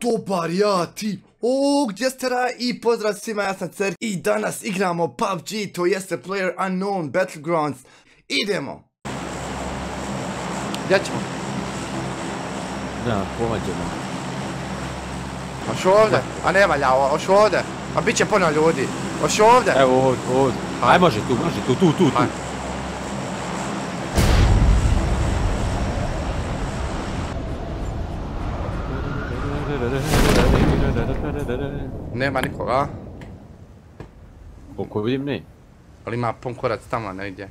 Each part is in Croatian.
Dobar, ja, ti. Gdje ste i pozdrav svima, ja sam Cer i danas igramo PUBG, to jeste Player Unknown Battlegrounds. Idemo! Gdje ćemo? Da, pomađemo. Oš ovdje, a ne valja, oš ovdje. A bit će puno ljudi. Oš ovdje. Evo ovdje. Aj može tu. Nema nikoga. Koliko vidim ne. Ali ima pun korac tamo negdje.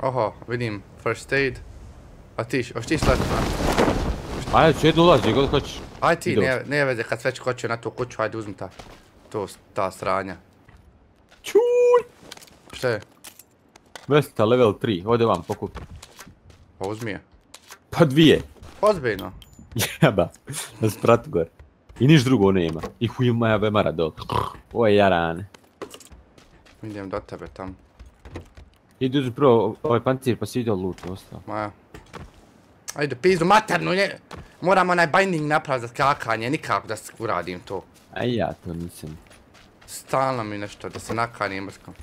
Oho, vidim first aid. A ti, hoš ti sleti? Ajde, ću jedno ulazi, gdje god hoćeš. Aj ti, ne veze kad već hoće na tu kuću, ajde uzmi ta sranja. Čuj! Šta je? Vesta level 3, ovdje vam pokupi. Pa uzmi je. Pa dvije. Ozbiljno. Jeba, da spratu gore. I niš drugo nema. I huj moja bemara dol. Ovo je jarane. Idem do tebe tam. Idi uzmi prvo ovaj pancir pa si vidio loot ostao. Maja. Ajde pizdu maternu, moram onaj binding napraviti za skakanje, nikako da uradim to. A ja to nisam. Stalno mi nešto, da se nakanim mrskom.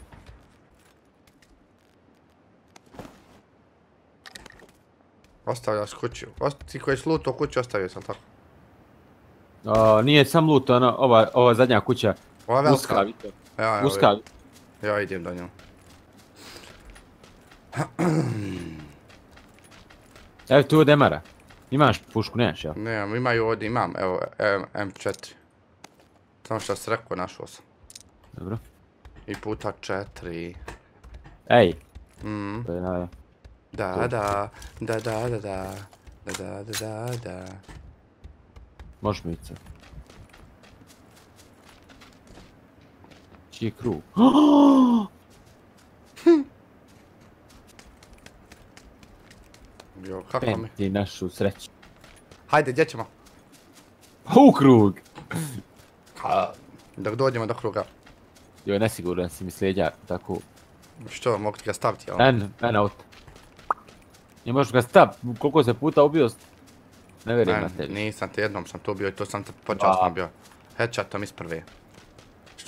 Ostavljaš kuću, ti koji si lootao kuću ostavio sam tako? Nije sam loot, ova zadnja kuća. Ova velika? Uska, Vito. Ja, Uska. Ja idem do nju. Evo tu od Emara. Imaš pušku, nemaš jel? Nemam, imaju ovdje, imam, evo, M4. Samo što si rekao, našao sam. Dobro. I puta 4. Ej. To je nada. Da. Možeš mi ići. Čiji je krug? Jo, kako mi? Penti našu sreću. Hajde, gdje ćemo? U krug! Dok dođemo do kruga. Joj, nesiguran si mi slijedja, tako. Što, mogu ti ga staviti, jel? En auto. Ne možeš ga staviti, koliko se puta ubio. Ne vjerujem na tebi. Nisam te, jednom sam tu bio i to sam te počasno bio. Headshotom iz prve.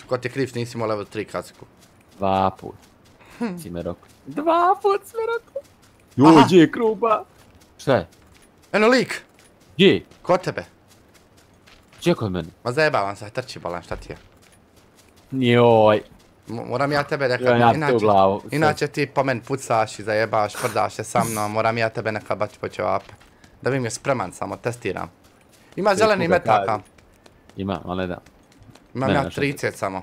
Ko ti je kriv, nisi imao level 3 kaciku. 2 put. Si me roko. 2 put si me roko. Joj, gdje je kruba? Šta je? Eno lik! Gdje? Kod tebe. Gdje kod mene? Ma zajebavam se, trči balan, šta ti je? Joj. Moram ja tebe nekad, inače ti po meni pucaš i zajebaš, prdaš se sa mnom, moram ja tebe nekad baći po ćevape. Da vidim je spreman samo, testiram. Ima zeleni metaka. Ima, ali ne da. Imam ja 30 samo.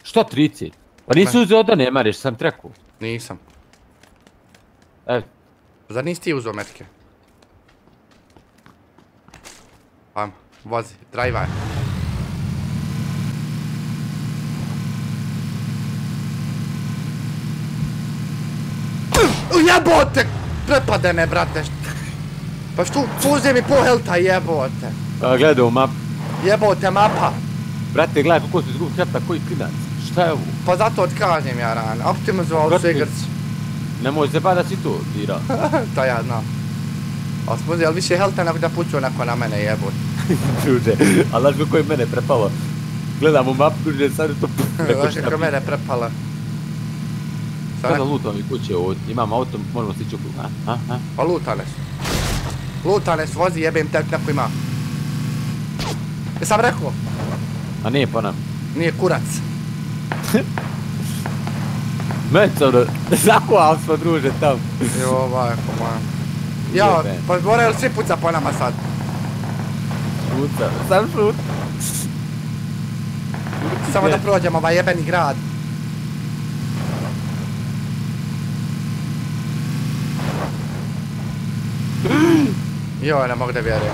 Što 30? Pa nisi uzeo od ne mariš, sam treku. Nisam. Evo. Zar nisi ti uzeo metke? Ajmo, vozi, drivaj. Jebote! Prepade me, brate. Pa što, uzem mi po helta, jebote. Gledaj u mapu. Jebote, mapa. Brate, gledaj kako se izgubi krepta, koji klinac. Šta je ovo? Pa zato odkažem ja rano, optimizovao su igrci. Nemoj se pa da si to dirao. To ja znam. Ali smo uzeli više helta nego da puću onako na mene, jebote. Druže, ali znaš kako je mene prepalo. Gledam u mapu, druže, sad je to... Znaš kako je mene prepala. Kada lutam i kuće ovdje, imam auto, možemo stići u krug, Pa lutane su. Lutane su, vozi, jebem te neko ima. Jesam rekao? A nije po nam. Nije kurac. Međusobno, zakuao smo druže tam. Jo, bajko moja. Ja, pa moraju svi puca po nama sad. Šuta, sam šut. Samo da prođemo ovaj jebeni grad. Joj, ne mogu da vjerujem,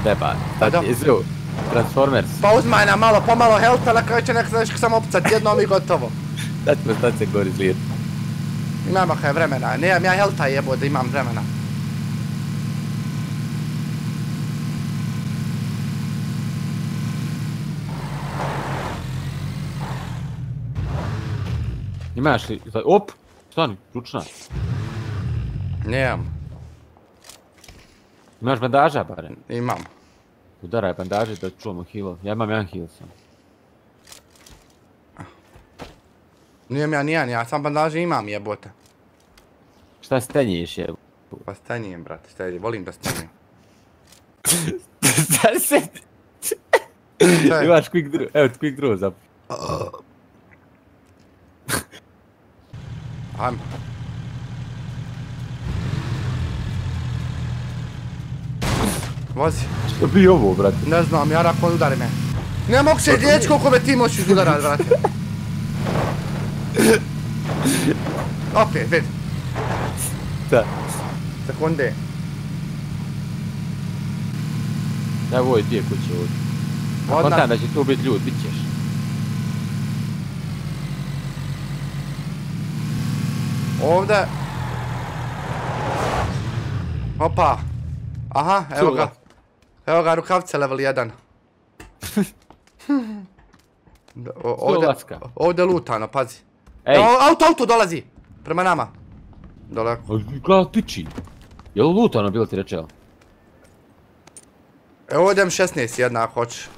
Beba, sad je zru. Transformers. Pa uzmaj nam malo, pomalo helta, na kraju će nek znaš samo opcat, jednom i gotovo. Sad se gori zlijed. Imamo kaj vremena, nemam ja helta jebo da imam vremena. Imaš li, op, stani, ručna. Nemam. Imaš bandaža barem? Imam. Udaraj bandaže da čuvamo heal. Ja imam jedan heal sam. Nijem ja nijedan, ja sam bandaže imam jebote. Šta stenjiš jebo? Pa stenjijem, brate, stenjijem, volim da stenjijem. Šta se... Imaš quick draw, evo ti quick draw za... Ajmo. Vozi. Što bi ovo, brate? Ne znam, ja rakon udari me. Ne mogu se djeć koliko me ti moćiš udarat, brate. Opet, vidi. Da. Sekunde. Evo ovo je dvije kuće ovdje. Kontam da će tu biti ljud, bit ćeš. Ovdje. Opa. Aha, evo ga. Evo ga, rukavce level 1. Ovdje je lutano, pazi. Ej! Auto dolazi! Prema nama. Daleko. Gleda tiči. Je li lutano bilo ti rečeo? Evo ovdje M16 jedna ako hoćeš.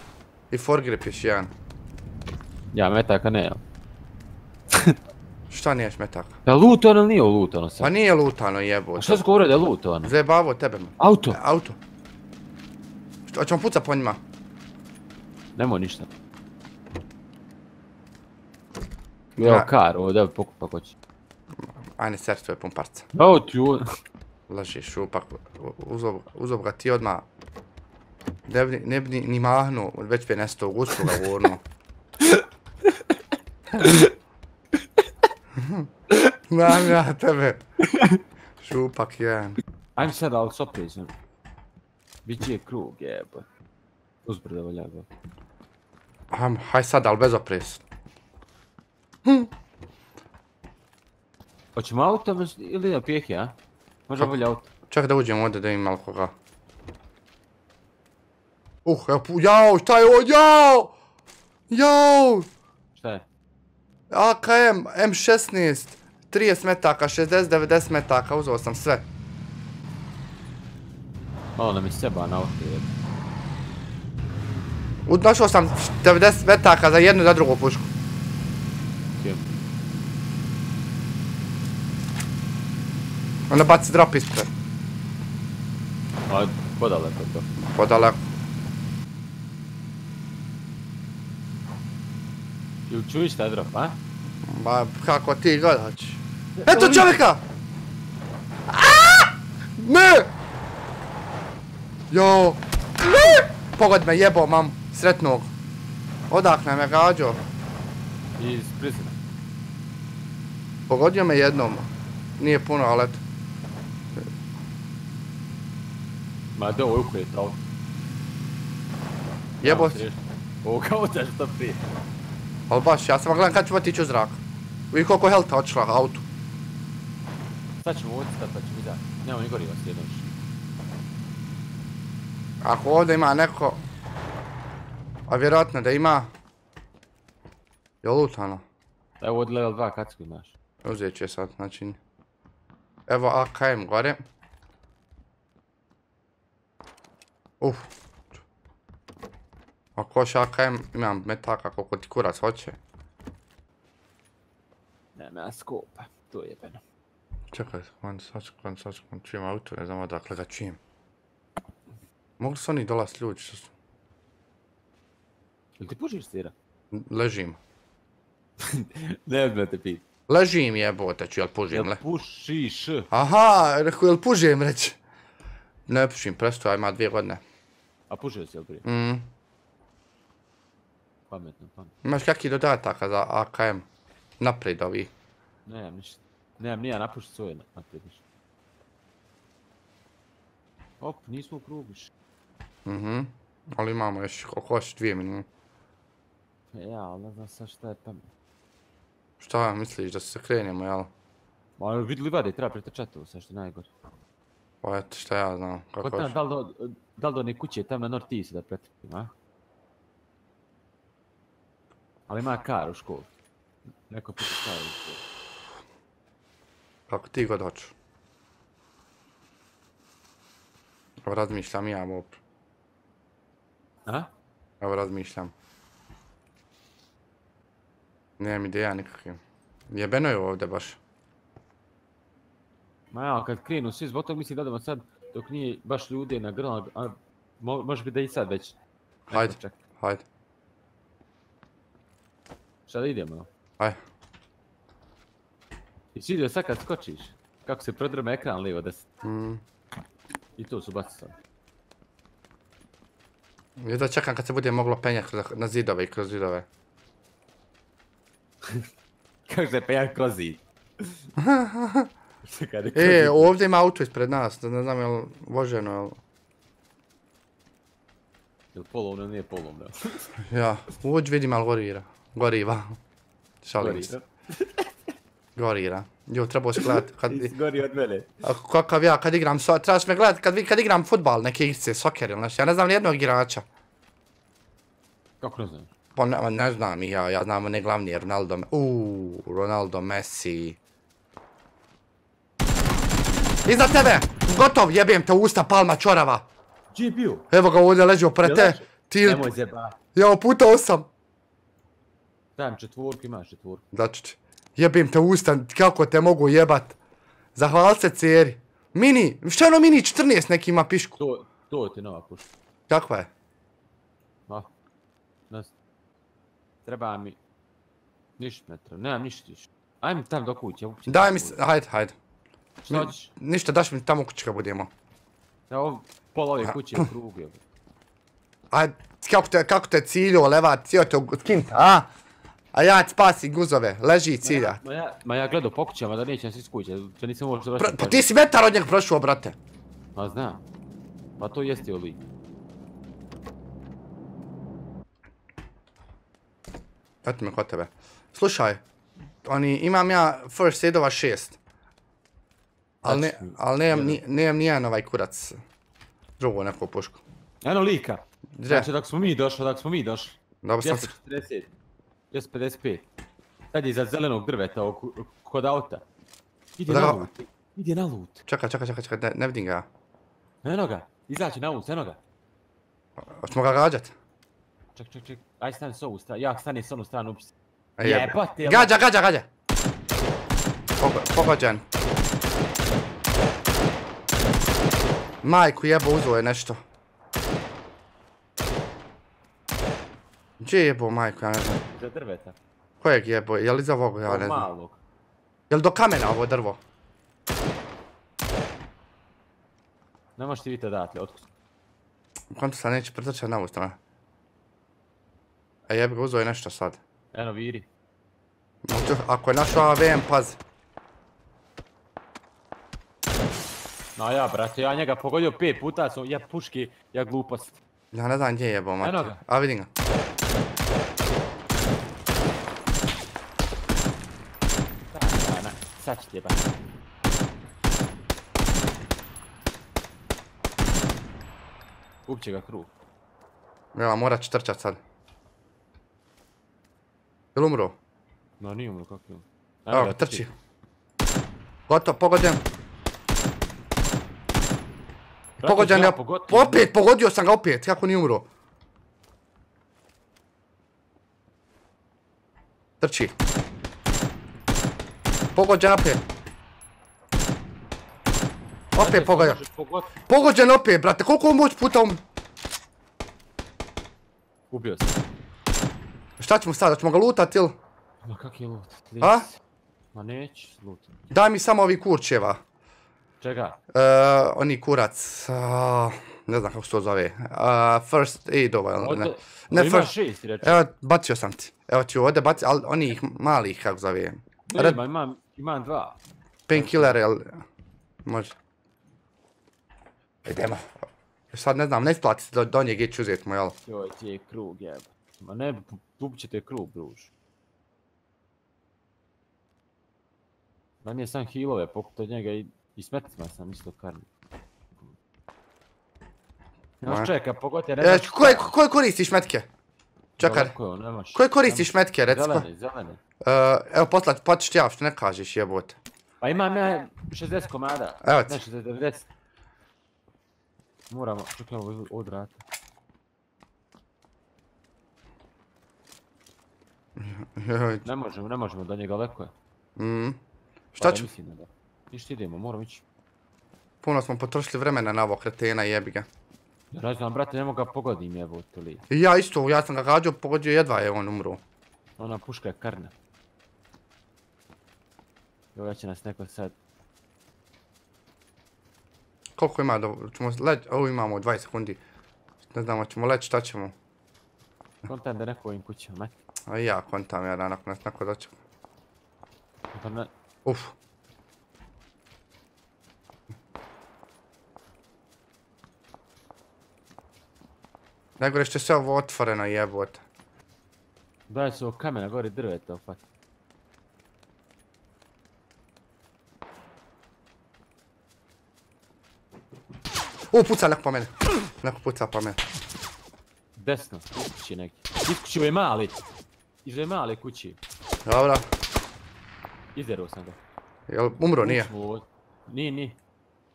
I foregrip još jedan. Ja, metaka ne, jel? Šta niješ metaka? Da lutano ili nije lutano sad? Pa nije lutano jebote. A šta su govorio da je lutano? Zajebavo tebe. Auto? Auto. Hoćemo pucat po njima? Nemoj ništa. Evo kar, ovdje pokupa hoće. Ajde, ser, to je pumparca. Evo ti u... Laži šupak, uzob ga ti odmah. Ne bi ni mahnu, već bi nesto u gustu ga gurnu. Znam ja tebe. Šupak jedan. Ajme sad, ali s oprezom. Biće je krug, jebo. Uzbrdo volja go. Haj sad, ali bez oprez. Hoćemo auto ili na pjehi, a? Možda volja auto. Čekaj da uđem ovdje da imam malo koga. Evo, jao, šta je ovo, jao! Jao! Šta je? AKM, M16, 30 metaka, 60, 90 metaka, uzeo sam sve. Malo nam je seba na auto, jebo. Našao sam 90 metaka za jednu i za drugu pušku. Okej. Onda baci drop ispred. A, podaleko to. Podaleko. Ili čuviš taj drop, a? Ma, kako ti gledaš? Eto čovjeka! Ne! Jo! Ne! Pogod me jebo, mam, sretnog. Odakle me gađo. Iz prizina. Pogodio me jednom. Nije puno, ali eto. Ma da, ovo je ukojet auto. Jebo si. Ovo kao te što prije. Ali baš, ja sam gledam kad ću otići u zrak. Vidi koliko helta odšla autu. Sad ćemo ovdje stati pa ćemo vidjeti. Nemo ni goriva slijedno više. Ako ovdje ima neko... A vjerojatno da ima... Je lutano? Evo od level 2 kacku imaš. Uzet će sad, znači... Evo AKM gore. Ako hoš AKM, imam metaka koliko ti kurac hoće. Nema ja skopa, to je jebeno. Čekaj, sad čujem auto, ne znam odakle ga čujem. Mogu se oni dolaz ljudi što su? Jel ti pušiš stira? Ležim. Ne odmah te piti. Ležim jebote ću, jel pužim le? Jel pušiš? Aha, rekao jel pužim reći. Ne pušim, presto, ima 2 godine. A pušio si jel prije? Pametno. Imaš kakvih dodataka za AKM? Naprijed ovih. Nemam ništa. Nemam nija napušiti svoje naprijed ništa. Op, nismo u krugu više. Ali imamo još koliko hoćeš 2 minute. Ja, ali ne znam sad šta je pametno. Šta misliš da se krenemo, jel? Ma vidi livade, treba pretrčati ovo sad što je najgore. Pa eto šta ja znam, kako hoćeš. Da li do one kuće tam na North East da pretrčim, a? Ali ima kar u školu. Neko pita kar u školu. Kako ti god hoćeš. Evo razmišljam ja mu. A? Evo razmišljam. Nemam ideja nikakvim. Jebeno je ovdje baš. Ma ja, kad krenu svi zbog toga mislim da odemo sad dok nije baš ljude na grla, a može biti da i sad već. Hajde, hajde. Šta da idemo? Hajde. I si vidio sad kad skočiš, kako se prodrme ekran lijevo desno. I to su baci sad. Jedva čekam kad se bude moglo penjati na zidove i kroz zidove. Kako se penjati kroz zid? Ovdje ima auto ispred nas, ne znam je li voženo, je li... Je li polovno ili nije polovno? Ja, uđi vidim ali goriva. Šalim se. Gorira. Jo, trebao si gledat kad... Ti si gori od mene. Kakav ja kad igram, trebaš me gledat kad igram futbal, neke igrice, soccer ili nešto, ja ne znam nijednog igrača. Kako ne znam? Pa ne znam i ja znam one glavnije, Ronaldo, Messi. Iza tebe! Gotov, jebem te usta, palma čorava! Gdje je bio? Evo ga ovdje ležio pored te. Nemoj zeba. Ja oputao sam. Dajem četvorku, imaš četvorku. Daću ti. Jebem te usta, kako te mogu jebat. Zahval se ceri. Mini, što je ono mini 14 neki ima pišku? To ti nova puška. Kakva je? Treba mi... Ništa ne treba, nemam ništa više. Ajme tam do kuće. Daj mi, hajde. Šta hoćeš? Ništa, daš mi tamo kući kad budemo. Ja pola ove kuće u krugu. Ajde, kako te ciljio, leva, cijel te skinta, a? A ja ti spasi guzove, leži i cilja. Ma ja gledao po kućama da nećem se iz kuće, da nisam možda vraćati. Pa ti si metar od njeg prošao, brate. Ma znam. Pa to jeste oli. Eto me kod tebe. Slušaj, imam ja first aidova 6. Ali nemam nijedan ovaj kurac. Drugu neku pušku. Eno lika. Znači dok smo mi došli. Dobro sam se. 240. 255. Sad je iza zelenog drveta kod auta. Ide na loot. Čekaj, ne vidim ga. Eno ga. Izaći na ulicu, eno ga. Hoćemo ga gađat? Ček. Aj stani s ovu stranu. Ja stani s onu stranu upisi. Jebate. Gađa. Pogođen. Majku jebo, uzo je nešto. Gdje je jebo majku, ja ne znam. Iza drveta. Kojeg jebo, je li iza ovog, ja ne znam. Malog. Je li do kamena ovo drvo? Ne možeš ti vidjeti odatle, otkud. Konto sad neće pretrčati na ovu stranu. Jebi ga, uzo je nešto sad. Eno viri. Ako je našao AVM, pazi. No ja, brate, ja njega pogodio 5 puta, ja puški, ja glupost. Ja ne znam gdje je jebo, mate. Eno ga. A vidim ga. Sad ću ti jeba. Upće ga krug. Ja, morat ću trčat sad. Jel umro? No nije umro, kako je umro. Evo ga, trči. Gotov, pogođen. Pogođen je, opet, pogodio sam ga opet, kako nije umro. Trči. Pogođen opet. Opet pogođen. Pogođen opet, brate, koliko moć puta Ubio sam. Šta ćemo sad, hoćemo ga lootat ili? Ma kak je loot? A? Ma neć lootat. Daj mi samo ovi kurčeva. Čega? Oni kurac, ne znam kako se to zove. First aidova, ne? Ne, ima 6 reći. Evo, bacio sam ti. Evo ti ovdje bacio, ali onih malih, kako zove. Imam 2. Painkiller, jel? Može. Idemo. Sad ne znam, ne isplati se do njeg ići uzeti mu, jel? Joj, ti je krug, jeba. Ma ne, dubit ćete krug, druž. Da mi je sam healove, poput od njega i smeticima sam isto karni. Još čeka, pogod je ne znaš... Koje koristiš metke? Čekaj. Koje koristiš metke, recimo? Zelene. Evo, potiš ti ja, što ne kažeš, jebote. Pa imam ja 60 komada. Evo ti. Ne, 60, 90. Moramo, čekaj ovo od vrata. Ne možemo do njega, daleko je. Šta ću? Ništa idemo, moram ići. Puno smo potrošili vremena na ovo kretena, jebi ga. Ja ne znam, brate, ne mogu ga pogodim jebote li. I ja isto, ja sam ga gađao, pogodio, jedva je on umro. Ona puška je karna. Evo će nas neko sad. Koliko ima da ćemo leći? Ovo imamo 20 sekundi. Ne znamo, ćemo leći, šta ćemo? Kontam da neko ovim kućama, ne? A i ja kontam, ja danak nas neko dočeka. Uf. Najgore što je sve ovo otvoreno, jebote. Daj su ovo kamena, gori drveta opet. Puca neko po mene. Neko puca po mene. Desno, iz kući neki. Iz kući je mali. Iz ove male kući. Dobro. Izderuo sam ga. Jel umro, nije? Nije.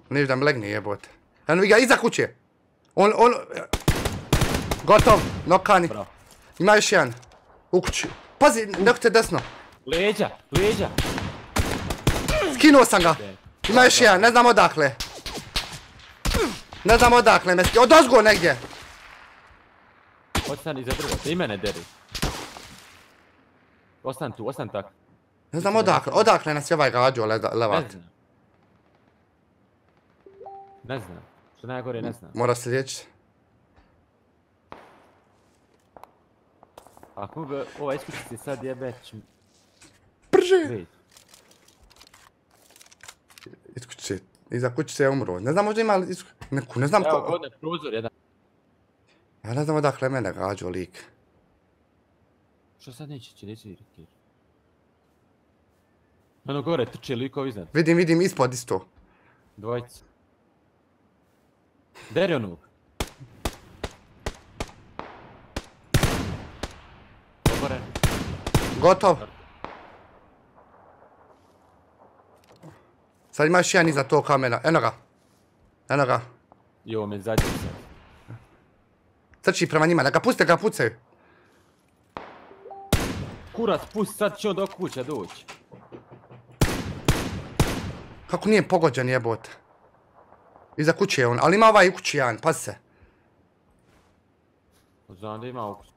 Nije da mi legne, jebote. Eno vi ga iza kuće. On... Gotov, nokani. Ima još jedan. U kući. Pazi, neko te desno. Leđa. Skinuo sam ga. Ima još jedan, ne znam odakle. Ne znam odakle me skinuo. Odozgo negdje. Ostani iza drveta, i mene deri. Ostan tak. Ne znam odakle nas je ovaj gađao levat. Ne znam. Što najgore ne znam. Mora se liječiti. Ako ga ova iskućici sad jebe ću... Brže! Iza kućice je umro. Ne znam možda ima neku, ne znam ko... Evo godine prozor jedan. Ja ne znam odakle mene gađao lik. Što sad neće vidjeti? Ono gore trče likovi iznad. Vidim ispod isto. Dvojica. Deri onog. Doboren. Gotov. Sad imaš jedan iza tog kamena. Eno ga. I ovo me zadnji sad. Trči prema njima, da ga puste, ga pucaju. Kurac, pusti, sad će on do kuća doći. Kako nije pogođen, jebote. Iza kuće je on, ali ima ovaj u kući jedan, pazi se. Znam da ima ukus.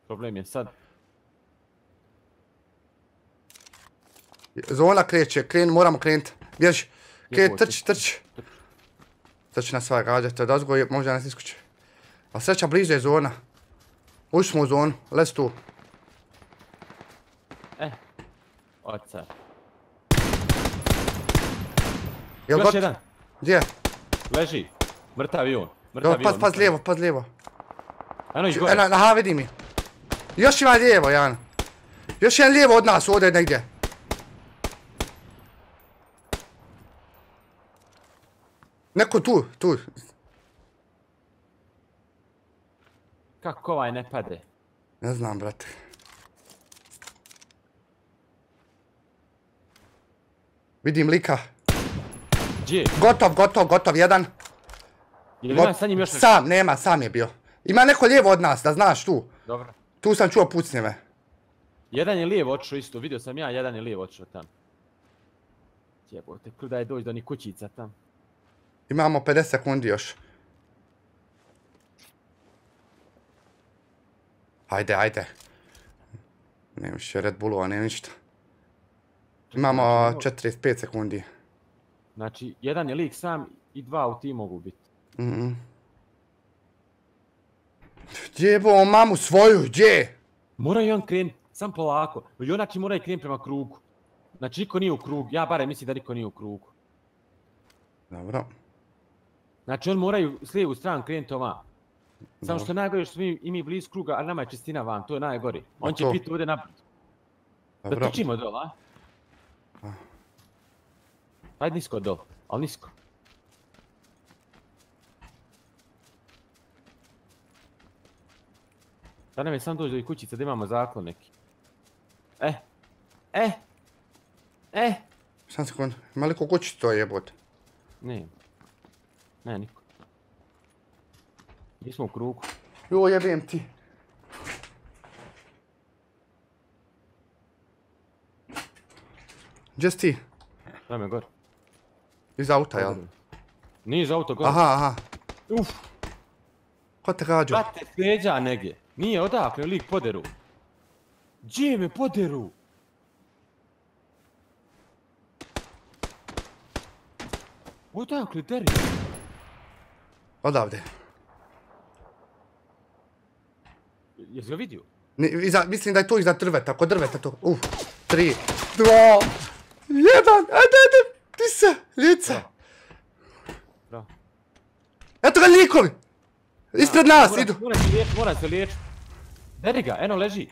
Problem je sad. Zona kreće, moramo krenuti. Bježi, trči. Trči nas ovaj gađati, odozgo možda nas iskuće. A sreća bliže je zona. Ušli smo u zonu, lez tu. Ocar. Još jedan. Gdje? Leži. Mrtav je on. Paz lijevo. Eno iz gore. Aha, vidi mi. Još ima lijevo, Jan. Još jedan lijevo od nas, ovdje negdje. Neko tu. Kako ovaj ne pade? Ne znam, brate. Vidim lika. Gdje? Gotov, jedan. Ili ima sa njim još nešto? Sam je bio. Ima neko lijevo od nas, da znaš tu. Dobro. Tu sam čuo pucnjeve. Jedan je lijevo otišao isto, vidio sam ja, jedan je lijevo otišao tam. Jebote, da je doći do onih kućica tam. Imamo 50 sekundi još. Ajde. Nema više Red Bullova, nema ništa. Imamo 45 sekundi. Znači, jedan je lik sam i dva u tim mogu biti. Gdje je bo mamu svoju, gdje? Mora i on krenut, sam polako. I onak mora i krenut prema krugu. Znači, niko nije u krugu, ja barem mislim da niko nije u krugu. Dobro. Znači, on moraju s lijevu stranu krenut ova. Samo što je najgore što i mi blizu kruga, a nama je čistina van, to je najgore. On će biti ovdje naprijed. Da trčimo dol, a? Ajde nisko dol, ali nisko. Sad nam je sam doći do ovih kućica da imamo zaklon neki. Sam sekund, ima li ko kući to jebote? Ne, niko. Nismo u krugu. Jo, jebem ti. Gdje si ti? Daj me gore. Iz auta, jel? Nije iz auta gore. Aha. Uf. Ko te gađu? Brate, slijeđa negdje. Nije odakle, lik poderu. Gdje me poderu? Odakle, deri? Odavde. Jesi ga vidio? Mislim da je to iza drveta, kod drveta to. 3, 2, 1, ajde, ti se, lica. Bravo. Eto ga likovi! Ispred nas, idu. Moram se liječiti. Deri ga, eno leži.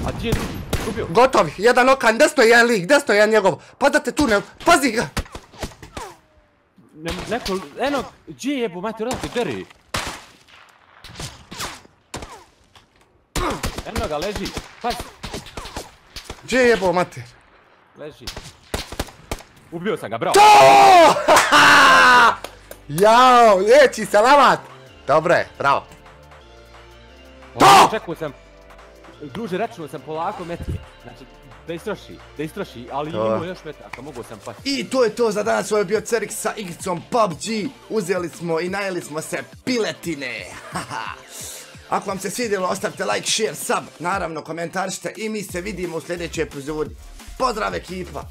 A gdje je drugi? Ubio. Gotovi, jedan okan, desno je jedan lik, desno je jedan njegov. Padate tu, ne, pazi ga! Neko, eno, gdje je jebo, mati, odakle, deri. Eno ga, leži, pazi. Gdje je jebo, mati? Leži. Ubio sam ga, bravo. To! Jao, liječi salamat! Dobro je, bravo. To! Čekao sam, druže, računao sam polako metke. Znači, da istroši, ali imao još metaka, mogo sam pati. I to je to za danas, ovo je bio Cerix sa igricom PUBG. Uzeli smo i najeli smo se piletine. Ako vam se svidjelo, ostavite like, share, sub. Naravno, komentarište i mi se vidimo u sljedećoj epizodi. Pozdrav ekipa!